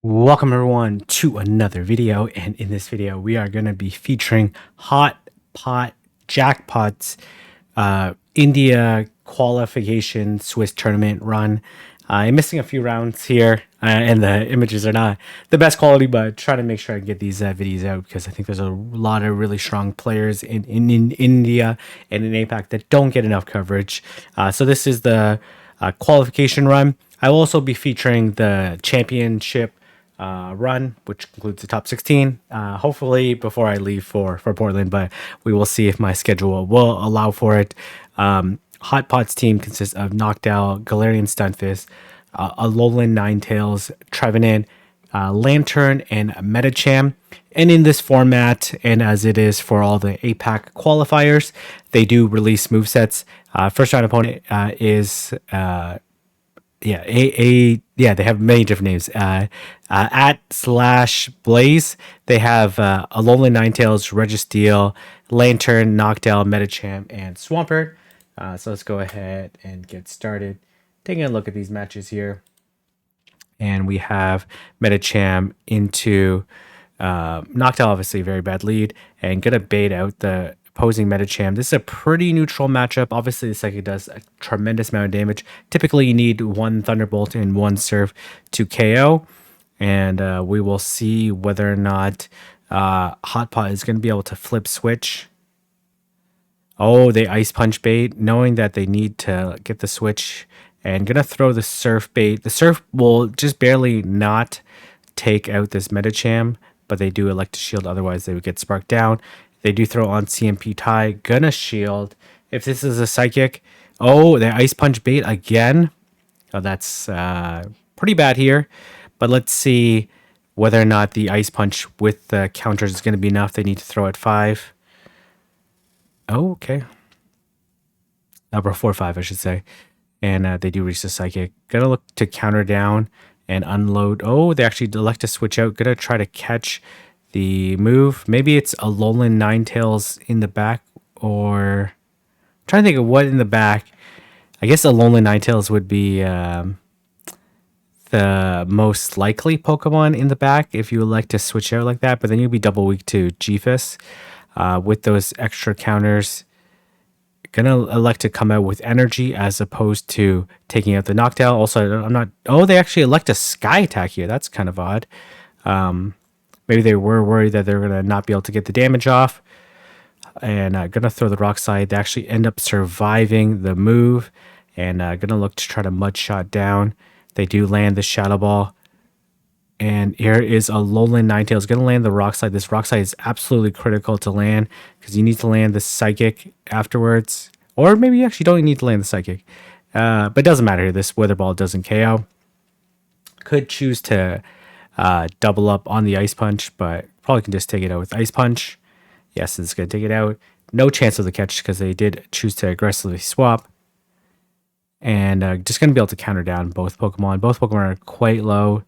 Welcome everyone to another video, and in this video we are going to be featuring Hotpotjackpot's India qualification Swiss tournament run. I'm missing a few rounds here, and the images are not the best quality, but try to make sure I get these videos out because I think there's a lot of really strong players in India and in APAC that don't get enough coverage. So this is the qualification run. I will also be featuring the championship run, which includes the top 16, hopefully before I leave for Portland, but we will see if my schedule will allow for it. Hotpot's team consists of Noctowl, Galarian Stunfisk, Alolan Ninetales, Trevenant, Lantern, and Metacham. And in this format, and as it is for all the APAC qualifiers, they do release movesets. First round opponent is they have many different names. @/Blaze, they have Alolan Ninetales, Registeel, Lantern, Noctowl, Metacham, and Swampert. So let's go ahead and get started. Taking a look at these matches here. And we have Metacham into Noctowl, obviously a very bad lead, and gonna bait out the opposing Metacham. This is a pretty neutral matchup. Obviously, the Psychic does a tremendous amount of damage. Typically, you need one Thunderbolt and one Surf to KO. And we will see whether or not Hotpot is going to be able to flip switch. Oh, they Ice Punch bait, knowing that they need to get the switch. And going to throw the Surf bait. The Surf will just barely not take out this Metacham, but they do elect to shield. Otherwise, they would get sparked down. They do throw on CMP tie. Gonna shield. If this is a Psychic. Oh, they Ice Punch bait again. Oh, that's pretty bad here. But let's see whether or not the Ice Punch with the counters is going to be enough. They need to throw at 5. Oh, okay. Number 4-5, I should say. And they do reach the Psychic. Gonna look to counter down and unload. Oh, they actually elect to switch out. Gonna try to catch the move. Maybe it's Alolan Ninetales in the back, or I'm trying to think of what in the back. I guess Alolan Ninetales would be the most likely Pokemon in the back if you would like to switch out like that, but then you'll be double weak to G-Fist with those extra counters. Gonna elect to come out with energy as opposed to taking out the Noctowl. Also, I'm not. Oh, they actually elect a Sky Attack here. That's kind of odd. Maybe they were worried that they're gonna not be able to get the damage off, and gonna throw the Rock Slide. They actually end up surviving the move, and gonna look to try to Mud Shot down. They do land the Shadow Ball. And here is Alolan Ninetales going to land the Rock Slide. This Rock Slide is absolutely critical to land because you need to land the Psychic afterwards. Or maybe you actually don't need to land the Psychic. But it doesn't matter here. This Weather Ball doesn't KO. Could choose to double up on the Ice Punch, but probably can just take it out with Ice Punch. Yes, it's going to take it out. No chance of the catch because they did choose to aggressively swap. And just going to be able to counter down both Pokemon. Both Pokemon are quite low.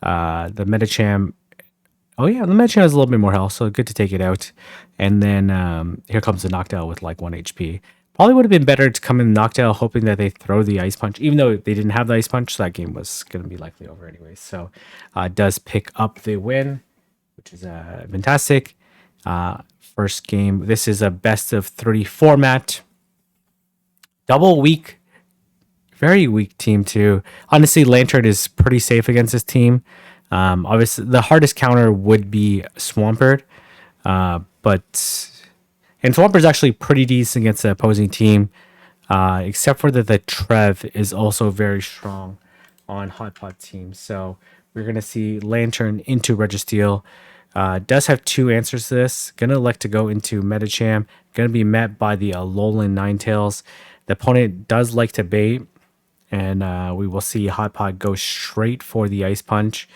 The Metacham, oh yeah, the Metacham has a little bit more health, so good to take it out. And then here comes the Noctowl with like 1 HP. Probably would have been better to come in Noctowl hoping that they throw the Ice Punch, even though they didn't have the Ice Punch, so that game was going to be likely over anyway. So does pick up the win, which is fantastic. First game, this is a best of 3 format. Double weak. Very weak team too. Honestly, Lantern is pretty safe against this team. Obviously, the hardest counter would be Swampert, and Swampert's actually pretty decent against the opposing team, except for that the Trev is also very strong on Hotpot team. So we're gonna see Lantern into Registeel. Does have 2 answers to this. Gonna elect to go into Metacham. Gonna be met by the Alolan Ninetales. The opponent does like to bait. And we will see Hotpot go straight for the Ice Punch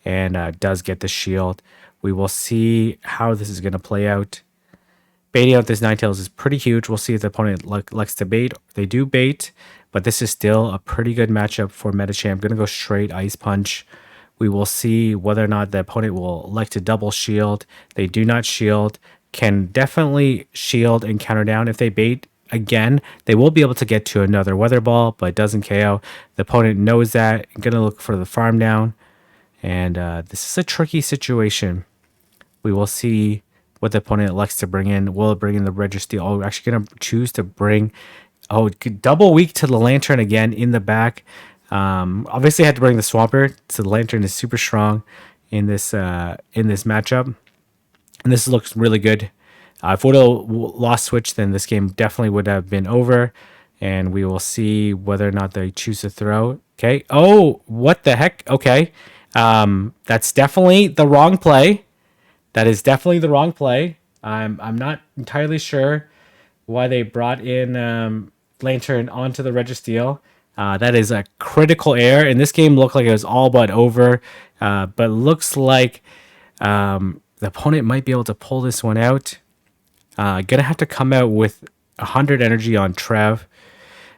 and does get the shield. We will see how this is going to play out. Baiting out this Ninetales is pretty huge. We'll see if the opponent likes to bait. They do bait, but this is still a pretty good matchup for Metacham. Going to go straight Ice Punch. We will see whether or not the opponent will like to double shield. They do not shield. Can definitely shield and counter down if they bait. Again, they will be able to get to another Weather Ball, but it doesn't KO. The opponent knows that. Going to look for the farm down. And this is a tricky situation. We will see what the opponent elects to bring in. Will it bring in the Registeel? Oh, we're actually going to choose to bring... Oh, double weak to the Lantern again in the back. Obviously, I had to bring the Swampert, so the Lantern is super strong in this matchup. And this looks really good. If would have lost Switch, then this game definitely would have been over. And we will see whether or not they choose to throw. Okay. Oh, what the heck? Okay. That's definitely the wrong play. That is definitely the wrong play. I'm not entirely sure why they brought in Lantern onto the Registeel. That is a critical error. And this game looked like it was all but over. But looks like the opponent might be able to pull this one out. Gonna have to come out with 100 energy on Trev.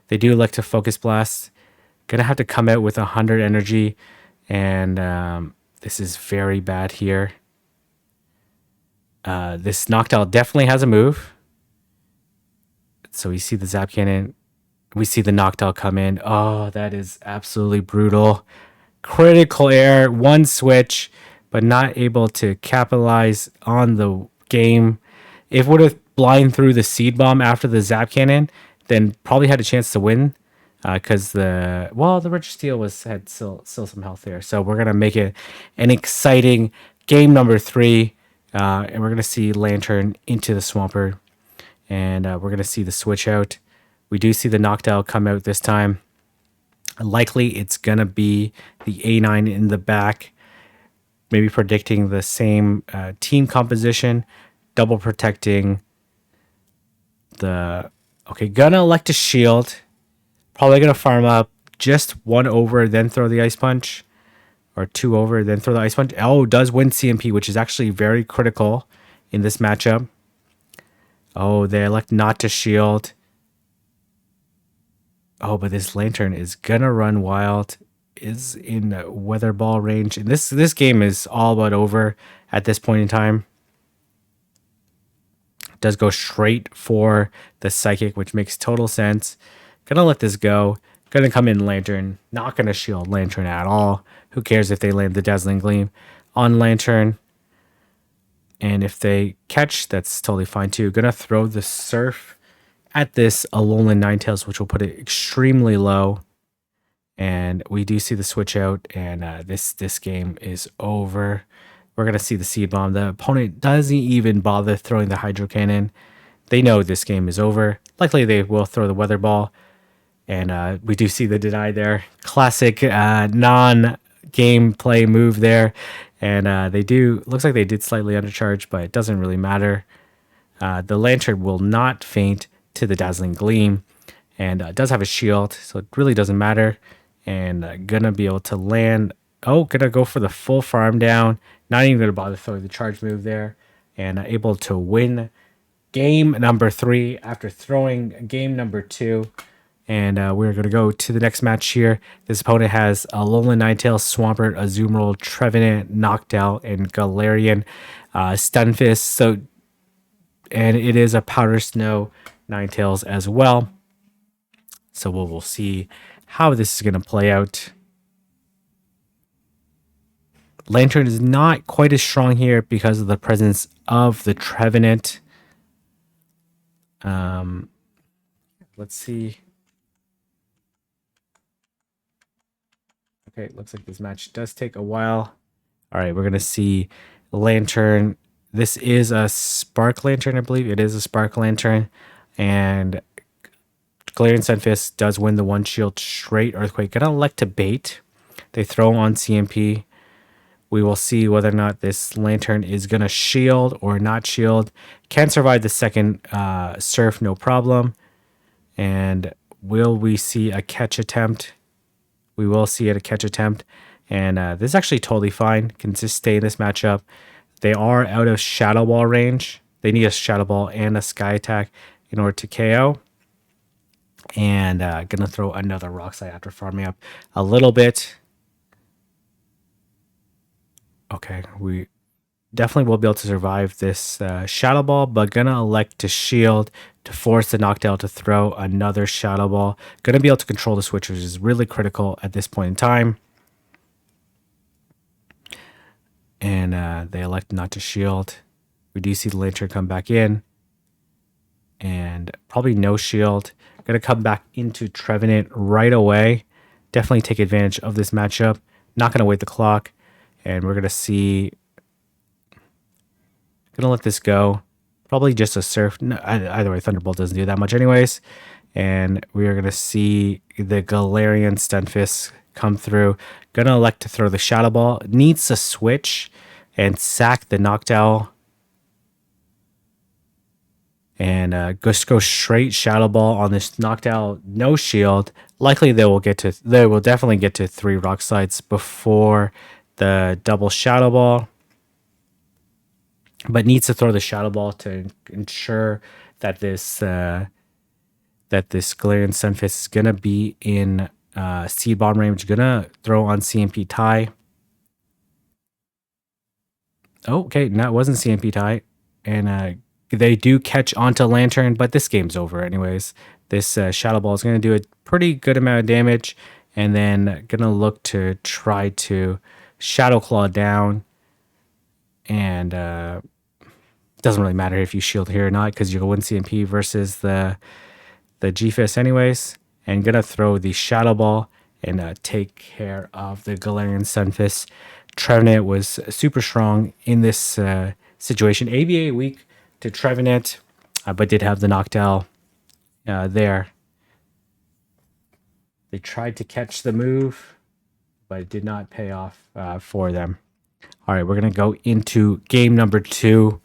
They do like to Focus Blast. Gonna have to come out with 100 energy. And this is very bad here. This Noctowl definitely has a move. So we see the Zap Cannon. We see the Noctowl come in. Oh, that is absolutely brutal. Critical error. One switch, but not able to capitalize on the game. If it would have blind through the Seed Bomb after the Zap Cannon, then probably had a chance to win. Because the Registeel had still some health there. So we're gonna make it an exciting game number 3. And we're going to see Lantern into the Swampert. And we're going to see the switch out. We do see the Noctowl come out this time. Likely it's going to be the A9 in the back. Maybe predicting the same team composition. Double protecting the... Okay, gonna elect a shield. Probably going to farm up just 1 over, then throw the Ice Punch. Or 2 over, then throw the Ice Punch. Oh, does win CMP, which is actually very critical in this matchup. Oh, they elect not to shield. Oh, but this Lantern is gonna run wild. Is in Weather Ball range. And this game is all but over at this point in time. Does go straight for the Psychic, which makes total sense. Gonna let this go. Gonna come in Lantern. Not gonna shield Lantern at all. Who cares if they land the Dazzling Gleam on Lantern? And if they catch, that's totally fine too. Gonna throw the Surf at this Alolan Ninetales, which will put it extremely low. And we do see the switch out, and this game is over. We're gonna see the Seed Bomb. The opponent doesn't even bother throwing the Hydro Cannon. They know this game is over. Likely they will throw the Weather Ball. And we do see the deny there. Classic non-gameplay move there. And looks like they did slightly undercharge, but it doesn't really matter. The Lantern will not faint to the Dazzling Gleam. And does have a shield, so it really doesn't matter. And gonna be able to land. Oh, gonna go for the full farm down. Not even gonna bother throwing the charge move there. And able to win game number 3 after throwing game number 2. And we're going to go to the next match here. This opponent has a Alolan Ninetales, Swampert, Azumarill, Trevenant, Noctowl, and Galarian Stunfisk. And it is a Powder Snow Ninetales as well. So we'll see how this is going to play out. Lantern is not quite as strong here because of the presence of the Trevenant. Let's see. Okay, looks like this match does take a while. All right, we're going to see Lantern. This is a Spark Lantern, I believe. It is a Spark Lantern. And Galarian Stunfisk does win the one shield straight Earthquake. Gonna elect to bait. They throw on CMP. We will see whether or not this Lantern is going to shield or not shield. Can survive the second Surf, no problem. And will we see a catch attempt? We will see it a catch attempt. And this is actually totally fine. Can just stay in this matchup. They are out of Shadow Ball range. They need a Shadow Ball and a Sky Attack in order to KO. And gonna throw another Rock Slide after farming up a little bit. Okay, we definitely will be able to survive this Shadow Ball, but gonna elect to shield to force the Noctowl to throw another Shadow Ball. Gonna be able to control the switch, which is really critical at this point in time. and they elect not to shield. We do see the Lantern come back in, and probably no shield. Going to come back into Trevenant right away. Definitely take advantage of this matchup. Not going to wait the clock, and we're going to see. Going to let this go. Probably just a Surf. No, either way, Thunderbolt doesn't do that much anyways. And we are going to see the Galarian Stunfisk come through. Going to elect to throw the Shadow Ball. Needs to switch and sack the Noctowl. And just go straight Shadow Ball on this Noctowl. No shield. Likely they will definitely get to 3 Rock Slides before the double Shadow Ball. But needs to throw the Shadow Ball to ensure that this Galarian Stunfisk is gonna be in Seed Bomb range. Gonna throw on CMP tie. Oh, okay, no, it wasn't CMP tie, and they do catch onto Lantern, but this game's over anyways. This Shadow Ball is gonna do a pretty good amount of damage, and then gonna look to try to Shadow Claw down. And doesn't really matter if you shield here or not, because you'll win CMP versus the G-Fist anyways. And gonna throw the Shadow Ball and take care of the Galarian Stunfisk. Trevenant was super strong in this situation. ABA weak to Trevenant, but did have the Noctowl there. They tried to catch the move, but it did not pay off for them. All right, we're going to go into game number 2.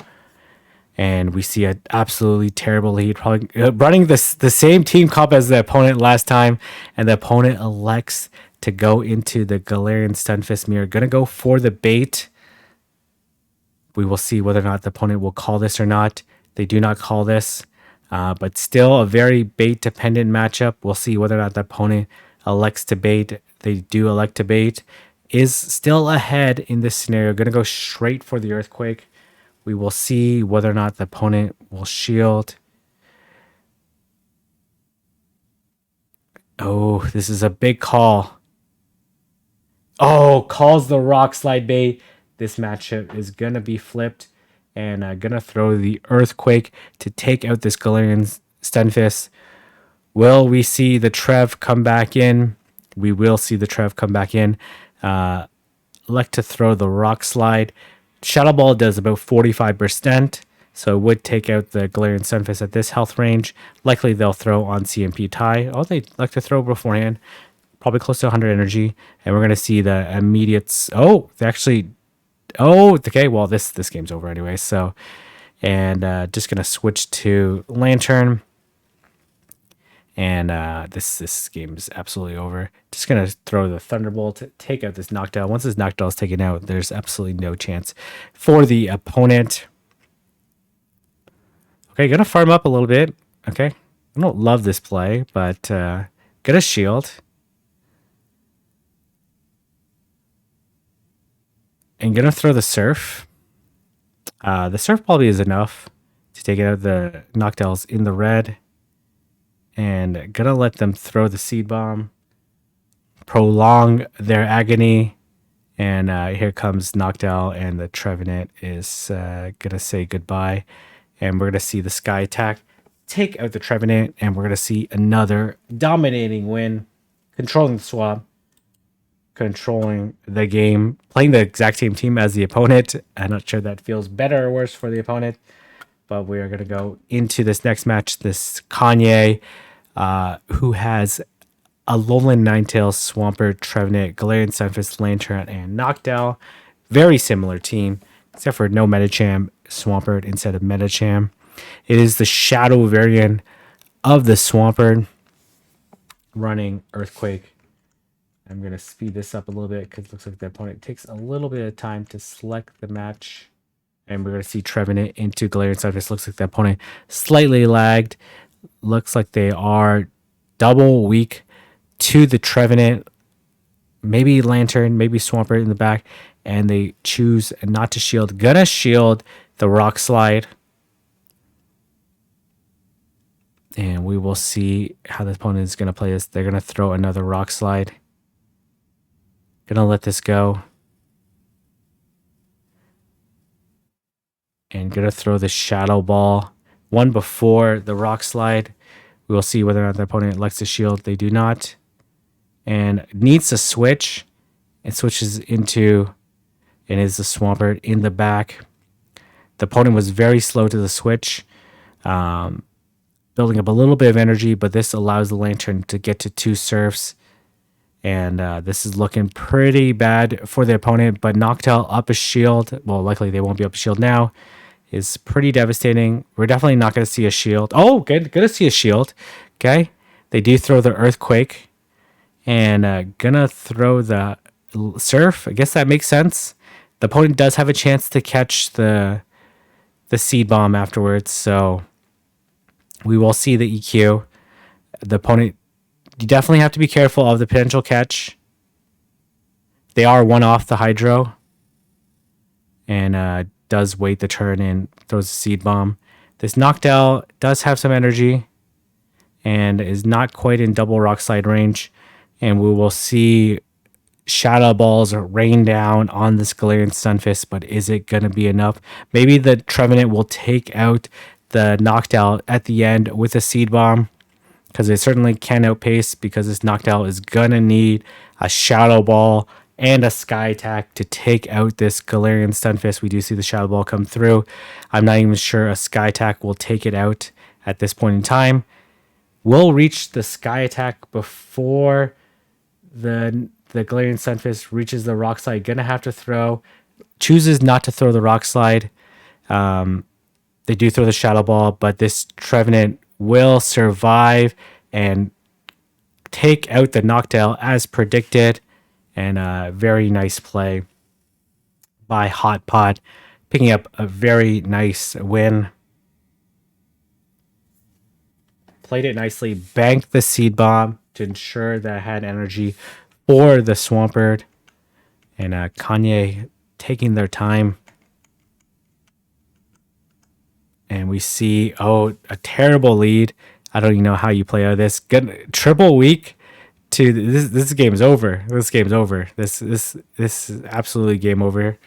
And we see an absolutely terrible lead. Probably running the same team comp as the opponent last time. And the opponent elects to go into the Galarian Stunfisk mirror. Going to go for the bait. We will see whether or not the opponent will call this or not. They do not call this. But still a very bait-dependent matchup. We'll see whether or not the opponent elects to bait. They do elect to bait. Is still ahead in this scenario. Going to go straight for the Earthquake. We will see whether or not the opponent will shield. Oh, this is a big call. Oh, calls the Rock Slide bait. This matchup is going to be flipped. And going to throw the Earthquake to take out this Galarian Stunfisk. Will we see the Trev come back in? We will see the Trev come back in. Elect to throw the Rock Slide. Shadow Ball does about 45%, so it would take out the Galarian Stunfisk at this health range. Likely they'll throw on CMP tie. Oh, they like to throw beforehand. Probably close to 100 energy. And we're going to see the immediate... Oh, they actually... Oh, okay, well, this game's over anyway. So, and just going to switch to Lantern. And this game is absolutely over. Just going to throw the Thunderbolt to take out this Noctowl. Once this Noctowl is taken out, there's absolutely no chance for the opponent. Okay, going to farm up a little bit. Okay, I don't love this play, but going to shield. And going to throw the Surf. The Surf probably is enough to take out the Noctowls in the red. And gonna let them throw the Seed Bomb, prolong their agony, and here comes Noctowl, and the Trevenant is gonna say goodbye, and we're gonna see the Sky Attack take out the Trevenant, and we're gonna see another dominating win, controlling the swap, controlling the game, playing the exact same team as the opponent. I'm not sure that feels better or worse for the opponent, but we are gonna go into this next match. This Kanye. Who has a Lowland Ninetales, Swampert, Trevenant, Galarian Stunfisk, Lantern, and Noctowl. Very similar team, except for no Medicham, Swampert instead of Medicham. It is the Shadow variant of the Swampert running Earthquake. I'm going to speed this up a little bit because it looks like the opponent takes a little bit of time to select the match. And we're going to see Trevenant into Galarian Stunfisk. Looks like the opponent slightly lagged. Looks like they are double weak to the Trevenant, maybe Lantern, maybe Swampert in the back, and they choose not to shield. Gonna shield the Rock Slide, and we will see how the opponent is gonna play this. They're gonna throw another Rock Slide. Gonna let this go. And gonna throw the Shadow Ball. One before the Rock Slide. We will see whether or not the opponent elects to shield. They do not. And needs to switch. It switches into, and is the Swampert in the back. The opponent was very slow to the switch, building up a little bit of energy, but this allows the Lantern to get to 2 surfs. And this is looking pretty bad for the opponent, but Noctowl up a shield. Well, likely they won't be up a shield now. Is pretty devastating. We're definitely not going to see a shield. Oh, good to see a shield. Okay. They do throw the Earthquake. And gonna throw the Surf. I guess that makes sense. The opponent does have a chance to catch the Seed Bomb afterwards, so we will see the EQ. The opponent, you definitely have to be careful of the potential catch. They are one off the Hydro, and does wait the turn and throws a Seed Bomb. This Noctowl does have some energy and is not quite in double Rock Slide range, and we will see Shadow Balls rain down on this Galarian Stunfisk, but is it going to be enough? Maybe the Trevenant will take out the Noctowl at the end with a Seed Bomb, because it certainly can outpace, because this Noctowl is going to need a Shadow Ball and a Sky Attack to take out this Galarian Stunfisk. We do see the Shadow Ball come through. I'm not even sure a Sky Attack will take it out at this point in time. We'll reach the Sky Attack before the Galarian Stunfisk reaches the Rock Slide. Gonna have to throw. Chooses not to throw the Rock Slide. They do throw the Shadow Ball, but this Trevenant will survive and take out the Noctowl as predicted. And a very nice play by Hotpot, picking up a very nice win. Played it nicely, banked the Seed Bomb to ensure that I had energy for the Swampert. And Kanye taking their time. And we see, a terrible lead. I don't even know how you play out of this. Good triple week. This game is over. This game's over. This is absolutely game over.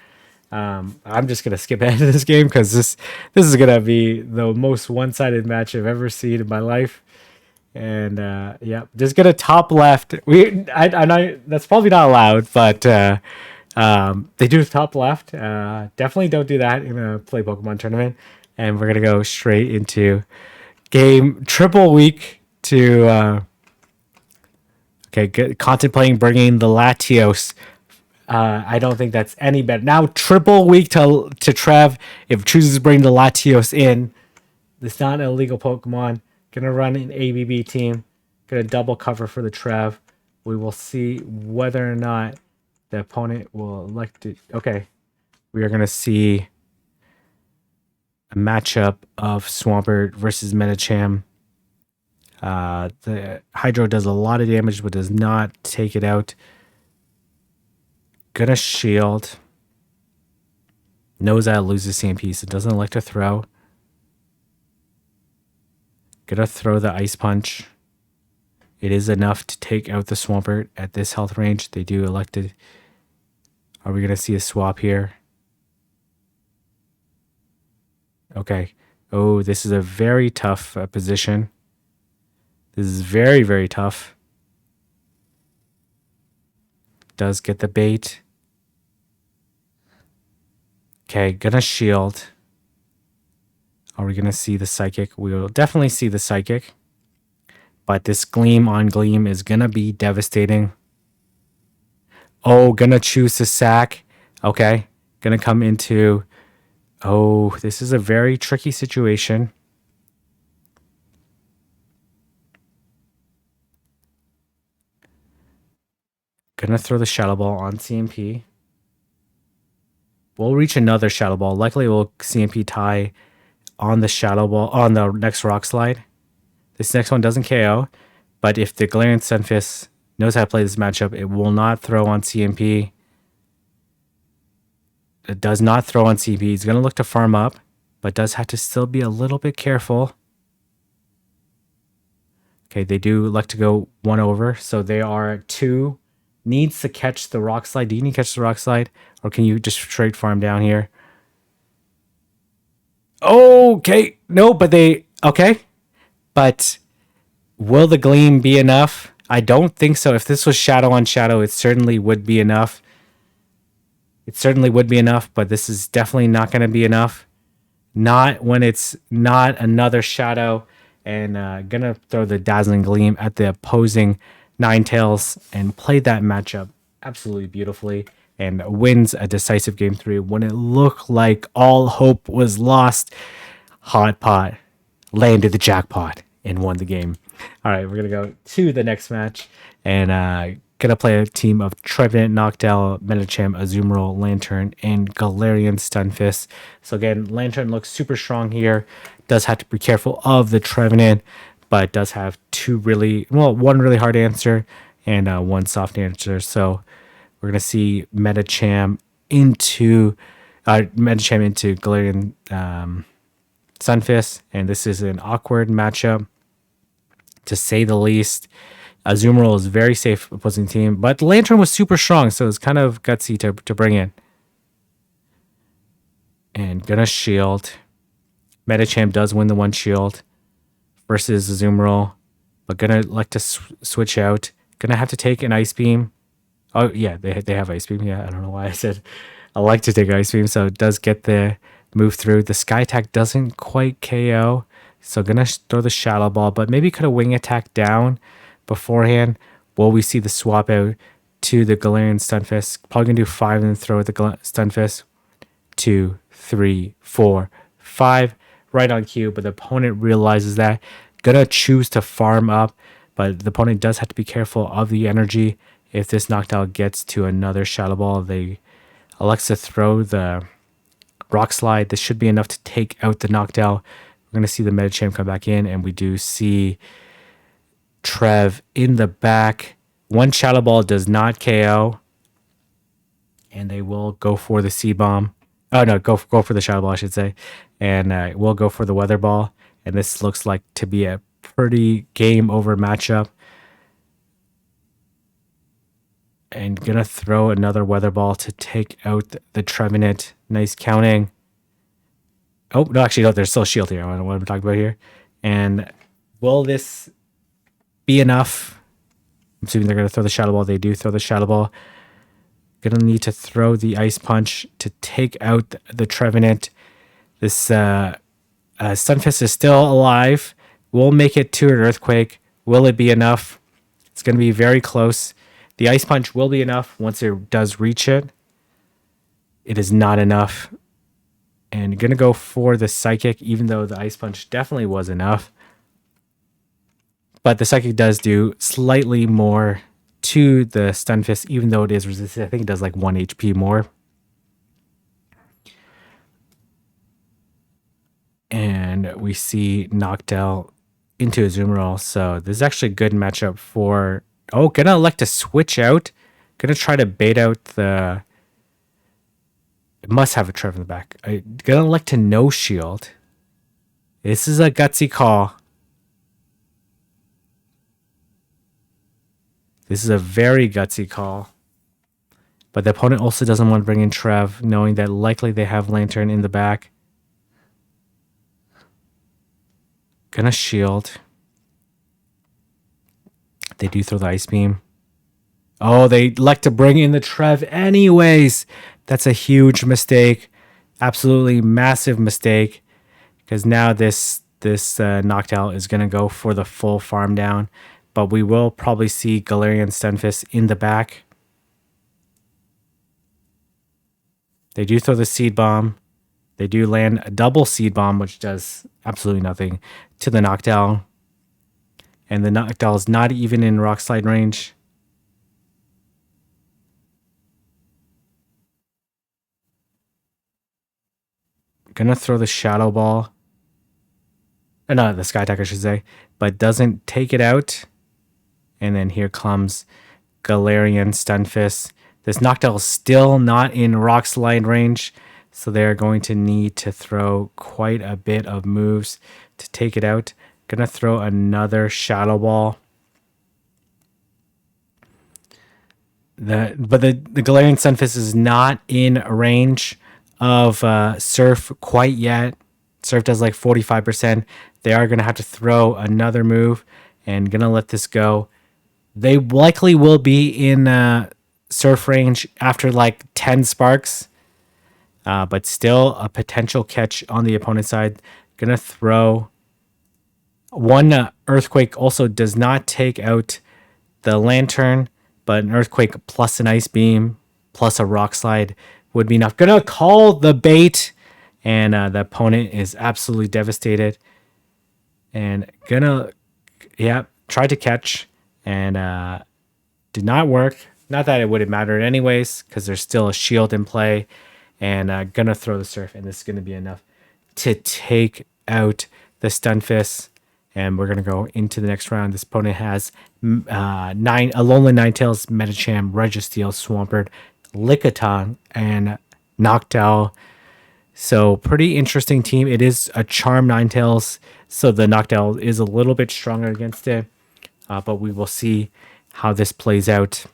I'm just gonna skip ahead to this game because this is gonna be the most one-sided match I've ever seen in my life. And yeah, just gonna top left. I know that's probably not allowed, but they do top left. Definitely don't do that in a play Pokemon tournament. And we're gonna go straight into game triple week to. Okay, contemplating bringing the Latios. I don't think that's any better. Now, triple week to Trev. If chooses to bring the Latios in, it's not an illegal Pokemon. Gonna run an ABB team. Gonna double cover for the Trev. We will see whether or not the opponent will elect it. Okay, we are gonna see a matchup of Swampert versus Medicham. The Hydro does a lot of damage, but does not take it out. Gonna shield. Knows that it loses CMP, so doesn't elect to throw. Gonna throw the Ice Punch. It is enough to take out the Swampert at this health range. They do elect to. Are we gonna see a swap here? Okay. Oh, this is a very tough position. This is very, very tough. Does get the bait. Okay, gonna shield. Are we gonna see the Psychic? We will definitely see the Psychic. But this Gleam on Gleam is gonna be devastating. Oh, gonna choose to sack. Okay, gonna come into... Oh, this is a very tricky situation. Gonna throw the Shadow Ball on CMP. We'll reach another Shadow Ball. Likely we'll CMP tie on the Shadow Ball on the next Rock Slide. This next one doesn't KO, but if the Galarian Stunfisk knows how to play this matchup, it will not throw on CMP. It does not throw on CMP. He's gonna look to farm up, but does have to still be a little bit careful. Okay, they do elect to go one over, so they are at 2. Needs to catch the Rock Slide. Do you need to catch the Rock Slide? Or can you just straight farm down here? Okay. No, but they okay. But will the gleam be enough? I don't think so. If this was shadow on shadow, it certainly would be enough. It certainly would be enough, but this is definitely not going to be enough. Not when it's not another shadow. And gonna throw the dazzling gleam at the opposing Ninetales and play that matchup absolutely beautifully and wins a decisive game 3 when it looked like all hope was lost. Hot Pot landed the jackpot and won the game. All right, we're gonna go to the next match and gonna play a team of Trevenant, Noctowl, Medicham, Azumarill, Lantern, and Galarian Stunfisk. So again, Lantern looks super strong here. Does have to be careful of the Trevenant, but does have one really hard answer and one soft answer. So we're gonna see Medicham into Galarian Stunfisk, and this is an awkward matchup to say the least. Azumarill is very safe opposing team, but Lantern was super strong, so it's kind of gutsy to bring in. And gonna shield. Medicham does win the one shield versus Azumarill, but gonna like to switch out. Gonna have to take an Ice Beam. Oh yeah, they have Ice Beam. Yeah, I don't know why I said I like to take Ice Beam, so it does get the move through. The Sky Attack doesn't quite KO, so gonna throw the Shadow Ball, but maybe could have Wing Attack down beforehand. Will we see the swap out to the Galarian Stunfisk? Probably gonna do 5 and then throw at the Stunfisk. 2, 3, 4, 5. Right on cue, but the opponent realizes that. Gonna choose to farm up, but the opponent does have to be careful of the energy. If this Noctowl gets to another Shadow Ball, they elects to throw the Rock Slide. This should be enough to take out the Noctowl. We're going to see the Medicham come back in, and we do see Trev in the back. One Shadow Ball does not KO, and they will go for the Seed Bomb. Oh, no, go for the Shadow Ball, I should say. And we'll go for the Weather Ball. And this looks like to be a pretty game over matchup. And gonna throw another Weather Ball to take out the Trevenant. Nice counting. Oh, no, actually, no, there's still a shield here. I don't know what I'm talking about here. And will this be enough? I'm assuming they're going to throw the Shadow Ball. They do throw the Shadow Ball. Gonna need to throw the Ice Punch to take out the Trevenant. This Stunfisk is still alive. We'll make it to an Earthquake. Will it be enough? It's going to be very close. The Ice Punch will be enough once it does reach it. It is not enough. And going to go for the Psychic, even though the Ice Punch definitely was enough. But the Psychic does do slightly more to the Stunfisk, even though it is resisted. I think it does like 1 HP more. And we see Noctowl into Azumarill. So this is actually a good matchup for... Oh, gonna elect to switch out. Gonna try to bait out the... It must have a Trev in the back. Gonna elect to no shield. This is a gutsy call. This is a very gutsy call. But the opponent also doesn't want to bring in Trev, knowing that likely they have Lantern in the back. Gonna shield. They do throw the Ice Beam. Oh, they like to bring in the Trev anyways. That's a huge mistake. Absolutely massive mistake. Because now this Noctowl is going to go for the full farm down. But we will probably see Galarian Stunfisk in the back. They do throw the Seed Bomb. They do land a double Seed Bomb, which does absolutely nothing to the Noctowl. And the Noctowl is not even in Rock Slide range. Gonna throw the Shadow Ball. No, the Sky Attack, I should say. But doesn't take it out. And then here comes Galarian Stunfisk. This Noctowl is still not in Rock Slide range. So they're going to need to throw quite a bit of moves to take it out. Gonna throw another Shadow Ball. But the Galarian Stunfisk is not in range of Surf quite yet. Surf does like 45%. They are going to have to throw another move and going to let this go. They likely will be in surf range after like 10 sparks, but still a potential catch on the opponent's side. Going to throw one earthquake. Also does not take out the lantern, but an earthquake plus an ice beam plus a rock slide would be enough. Gonna call the bait, and the opponent is absolutely devastated. And gonna, try to catch, and did not work. Not that it would have mattered anyways, because there's still a shield in play. And gonna throw the surf, and this is gonna be enough to take out the Stunfisk. And we're gonna go into the next round. This opponent has Alolan Ninetales, Medicham, Registeel, Swampert, Lickitung, and Noctowl. So pretty interesting team. It is a Charm Ninetales, so the Noctowl is a little bit stronger against it. But we will see how this plays out.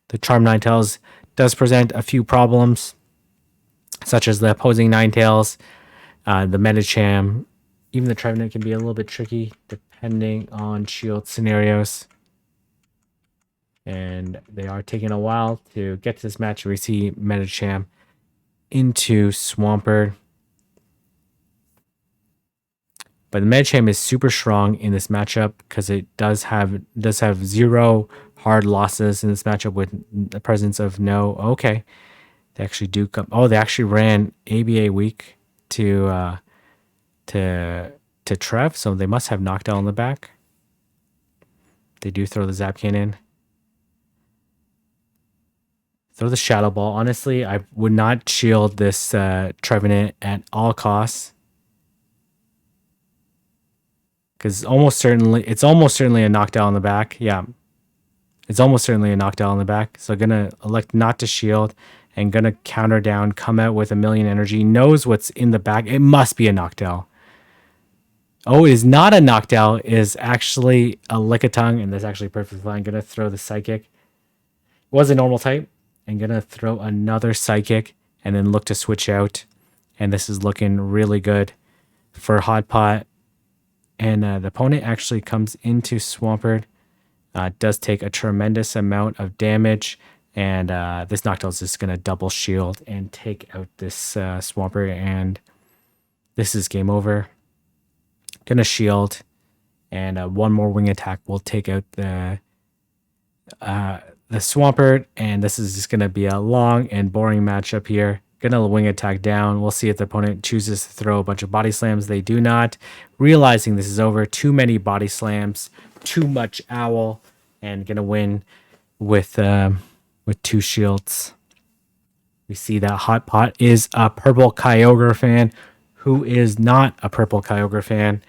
The Charm Ninetales does present a few problems, such as the opposing Ninetales, the Medicham. Even the Trevenant can be a little bit tricky depending on shield scenarios. And they are taking a while to get to this match. We see Medicham into Swampert. But the Medicham is super strong in this matchup because it does have 0 hard losses in this matchup with the presence of no. Okay, they actually do come. Oh, they actually ran ABA week to Trev, so they must have Noctowl in the back. They do throw the Zap Cannon. Throw the Shadow Ball. Honestly, I would not shield this Trevenant at all costs, because it's almost certainly a Noctowl in the back. Yeah, it's almost certainly a Noctowl in the back. So gonna elect not to shield and gonna counter down. Come out with a million energy. Knows what's in the back. It must be a Noctowl. Oh, it is not a Noctowl. It is actually a Lickitung, and that's actually perfectly fine. Gonna throw the Psychic. It was a normal type, and gonna throw another Psychic, and then look to switch out. And this is looking really good for Hotpot. And the opponent actually comes into Swampert. Does take a tremendous amount of damage, and this Noctowl is just gonna double shield and take out this Swampert, and this is game over. Gonna shield, and one more wing attack will take out the Swampert, and this is just gonna be a long and boring matchup here. Gonna wing attack down. We'll see if the opponent chooses to throw a bunch of body slams. They do not. Realizing this is over, too many body slams, too much owl, and gonna win with 2 shields. We see that Hotpot is a purple Kyogre fan. Who is not a purple Kyogre fan?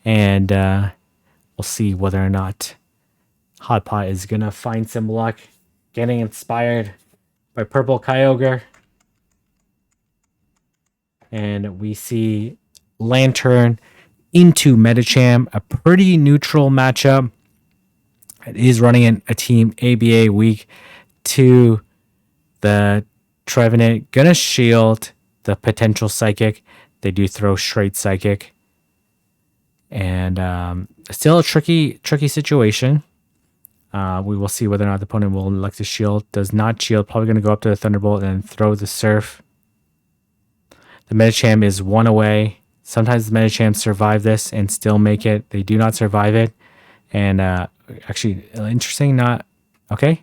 And we'll see whether or not Hotpot is going to find some luck getting inspired by purple Kyogre. And we see Lantern into Medicham, a pretty neutral matchup. It is running a team ABA week to the Trevenant. Gonna shield the potential Psychic. They do throw straight Psychic. And still a tricky situation. We will see whether or not the opponent will elect to shield. Does not shield. Probably going to go up to the Thunderbolt and throw the Surf. The Medicham is 1 away. Sometimes the Medicham survive this and still make it. They do not survive it. And actually, interesting, not... Okay.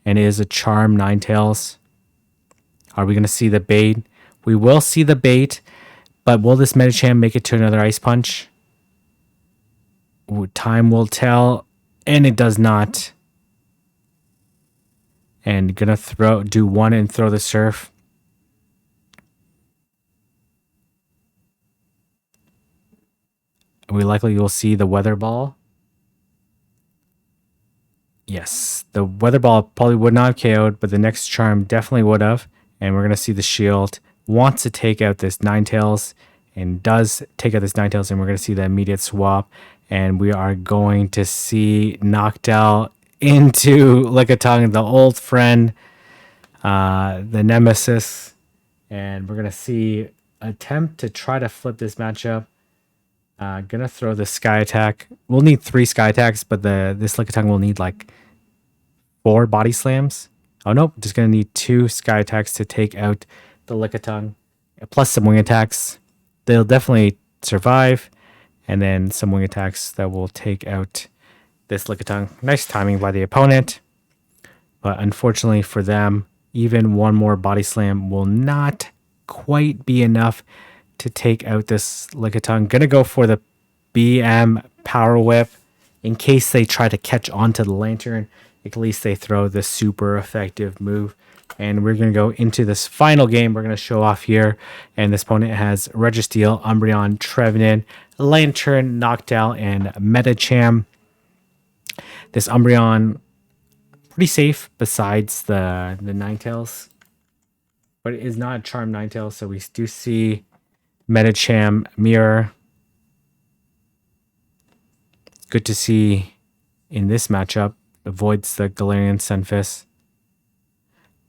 And it is a Charm Ninetales. Are we going to see the bait? We will see the bait, but will this Medicham make it to another Ice Punch? Ooh, time will tell, and it does not. And gonna do 1 and throw the Surf. We likely will see the Weather Ball. Yes, the Weather Ball probably would not have KO'd, but the next Charm definitely would have. And we're going to see the shield wants to take out this Ninetales and does take out this Ninetales, and we're going to see the immediate swap. And we are going to see Noctowl into Lickitung, the old friend, the nemesis. And we're going to see attempt to try to flip this matchup. Gonna throw the Sky Attack. We'll need 3 Sky Attacks, but this Lickitung will need like 4 Body Slams. Oh nope, just gonna need 2 Sky Attacks to take out the Lickitung, plus some Wing Attacks. They'll definitely survive, and then some Wing Attacks that will take out this Lickitung. Nice timing by the opponent, but unfortunately for them, even one more Body Slam will not quite be enough to take out this Lickitung. Gonna go for the BM Power Whip in case they try to catch onto the Lantern. At least they throw the super effective move. And we're going to go into this final game we're going to show off here. And this opponent has Registeel, Umbreon, Trevenant, Lantern, Noctowl, and Metacham. This Umbreon, pretty safe besides the Ninetales. But it is not a Charmed Ninetales, so we do see Metacham Mirror. Good to see in this matchup. Avoids the Galarian Sunfist.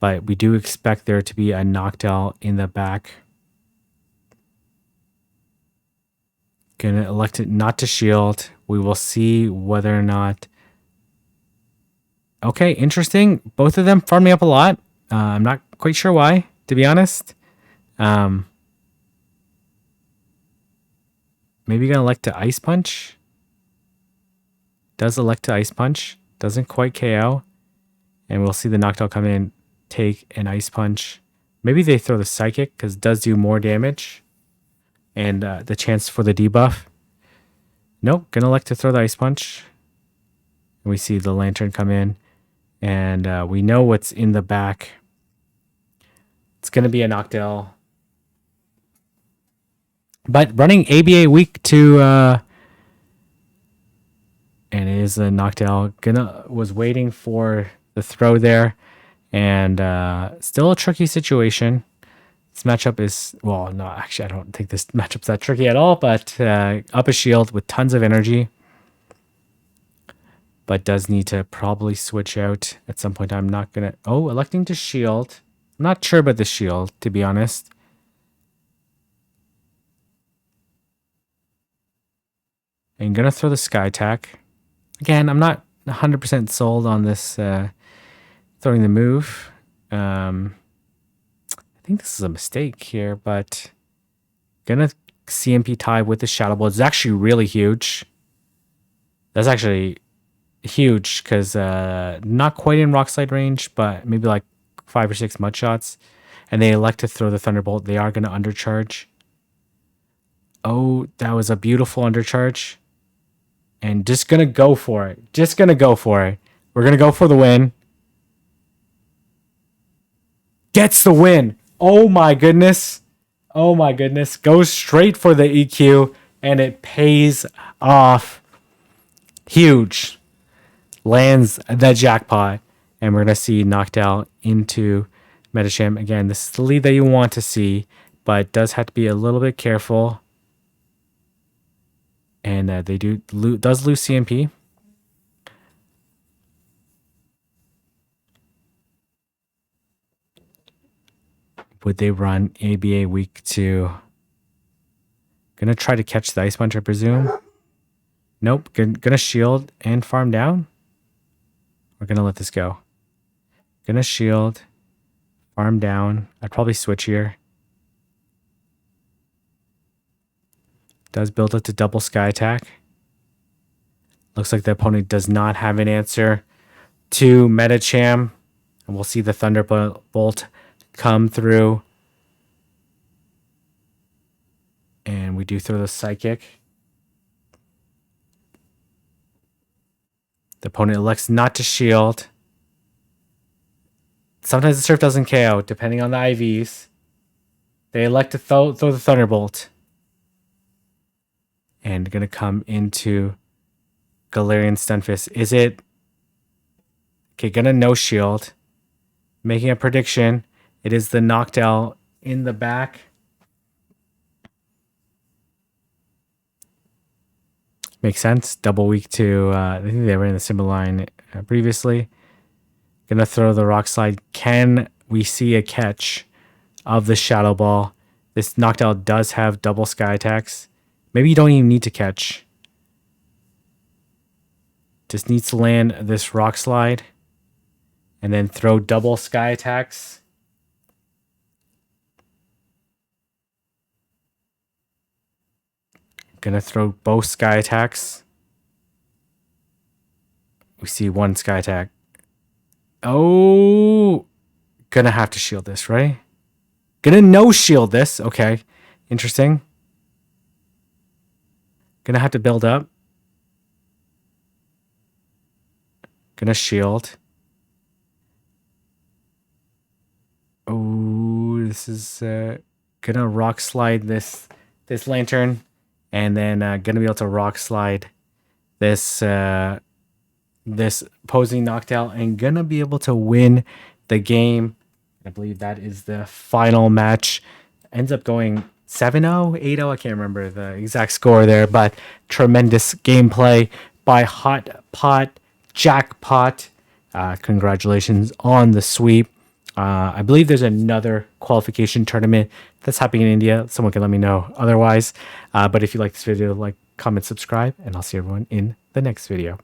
But we do expect there to be a Noctowl in the back. Gonna elect it not to shield. We will see whether or not... Okay, interesting. Both of them farm me up a lot. I'm not quite sure why, to be honest. Maybe gonna elect to Ice Punch. Does elect to Ice Punch. Doesn't quite KO. And we'll see the Noctowl come in, take an Ice Punch. Maybe they throw the Psychic, because it does do more damage. And the chance for the debuff. Nope, gonna elect to throw the Ice Punch. And we see the Lantern come in. And we know what's in the back. It's gonna be a Noctowl. But running ABA week to... and it is a Noctowl. Was waiting for the throw there. And still a tricky situation. This matchup is... Well, no, actually, I don't think this matchup's that tricky at all. But up a shield with tons of energy. But does need to probably switch out at some point. I'm not going to... Oh, electing to shield. I'm not sure about the shield, to be honest. And going to throw the Sky Attack. Again, I'm not 100% sold on this throwing the move. I think this is a mistake here, but gonna CMP tie with the Shadow Ball. It's actually really huge. That's actually huge because not quite in Rock Slide range, but maybe like 5 or 6 mud shots. And they elect to throw the Thunderbolt. They are gonna undercharge. Oh, that was a beautiful undercharge. And just gonna go for it. Just gonna go for it. We're gonna go for the win. Gets the win. Oh my goodness. Oh my goodness. Goes straight for the EQ. And it pays off. Huge. Lands the jackpot. And we're gonna see Noctowl into Metacham. Again, this is the lead that you want to see. But does have to be a little bit careful. And they does lose CMP. Would they run ABA week 2? Gonna try to catch the Ice Punch, I presume. Nope. Gonna shield and farm down. We're gonna let this go. Gonna shield, farm down. I'd probably switch here. Does build up to double Sky Attack. Looks like the opponent does not have an answer to Metacham. And we'll see the Thunderbolt come through. And we do throw the Psychic. The opponent elects not to shield. Sometimes the Surf doesn't KO, depending on the IVs. They elect to throw the Thunderbolt. And gonna come into Galarian Stunfisk. Is it... Okay, gonna no shield. Making a prediction. It is the Noctowl in the back. Makes sense. Double week 2. I think they were in the similar line previously. Gonna throw the Rock Slide. Can we see a catch of the Shadow Ball? This Noctowl does have double sky attacks. Maybe you don't even need to catch. Just needs to land this rock slide and then throw double sky attacks. Gonna throw both sky attacks. We see one sky attack. Oh, gonna have to shield this, right? Gonna no shield this. Okay, interesting. Gonna have to build up. Gonna shield. Oh, this is gonna rock slide this lantern, and then gonna be able to rock slide this this posing Noctowl, and gonna be able to win the game. I believe that is the final match. Ends up going 7-0, 8-0. I can't remember the exact score there, but tremendous gameplay by Hotpotjackpot. Congratulations on the sweep. I believe there's another qualification tournament that's happening in India. Someone can let me know otherwise. But if you like this video, like, comment, subscribe, and I'll see everyone in the next video.